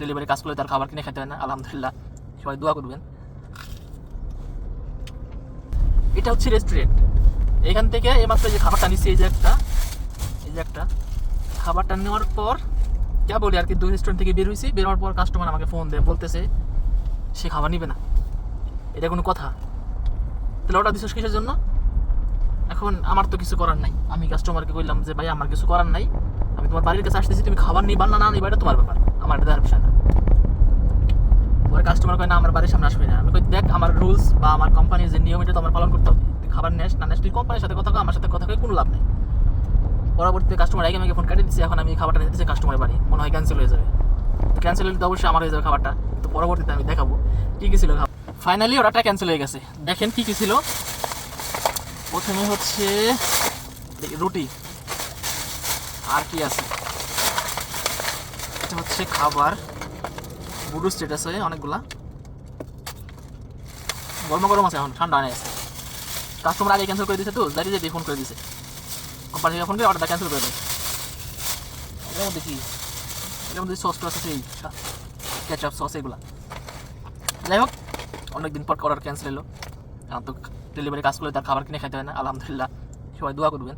Delivery কাজ করলে তার খাবার কিনে খেতে হয় না, আলহামদুলিল্লাহ। সবাই দোয়া করবেন। এটা হচ্ছে রেস্টুরেন্ট। এখান থেকে এইমাত্র যে খাবারটা নিচ্ছি, এই যে একটা খাবারটা নেওয়ার পর যা বলি আর কি, রেস্টুরেন্ট থেকে বের হয়েছি, বের হওয়ার পর কাস্টমার আমাকে ফোন দেয়, বলতেছে সে খাবার নিবে না। এটা কোনো কথা? তাহলে অর্ডার দিচ্ছিস কিসের জন্য? এখন আমার তো কিছু করার নাই। আমি কাস্টমারকে বললাম যে ভাই আমার কিছু করার নাই, আমি তোমার বাড়ির কাছে আসতেছি, তুমি খাবার নিবা না নিবা এটা তোমার ব্যাপার, আমার এটা দেওয়ার বিষয় না। পরে কাস্টমার কয় না আমার বাড়ির সামনে আসবে না। আমি কই দেখ আমার রুলস বা আমার কোম্পানির যে নিয়ম এটা তো আমার পালন করতে হবে। তুই খাবার নেস না নেস তুই কোম্পানির সাথে কথা কয়, আমার সাথে কথা কয় কোনো লাভ নেই। পরবর্তীতে কাস্টমার আগে আমাকে ফোন কাটিয়ে দিচ্ছে। এখন আমি খাবারটা নিয়ে দিচ্ছি কাস্টমারের বাড়ি, মনে হয় ক্যান্সেল হয়ে যাবে। ক্যান্সেল হলে তো অবশ্যই আমার হয়ে যাবে খাবারটা, তো পরবর্তীতে আমি দেখাবো কী কী ছিল খাবার। ফাইনালি অর্ডারটা ক্যান্সেল হয়ে গেছে। দেখেন কী কী ছিল। প্রথমে হচ্ছে রুটি, আর কি আছে, এটা হচ্ছে খাবার বুডু স্টেটাস হয়ে অনেকগুলা, গরম গরম আছে, এখন ঠান্ডা হয়ে আছে। কাস্টমার আগে ক্যান্সেল করে দিয়েছে, তো দাঁড়িয়ে দিয়ে ফোন করে দিয়েছে, কোম্পানি থেকে ফোন করে অর্ডারটা ক্যান্সেল করে দেয়। এটার মধ্যে কি, এটার মধ্যে সস টস আছে, কেচাপ সস এগুলা। যাই হোক, অনেকদিন পর অর্ডার ক্যান্সেল এলো। এখন তো ডেলিভারি কাজ করলে তার খাবার কিনে খেতে হয় না, আলহামদুলিল্লাহ। সবাই দোয়া করবেন।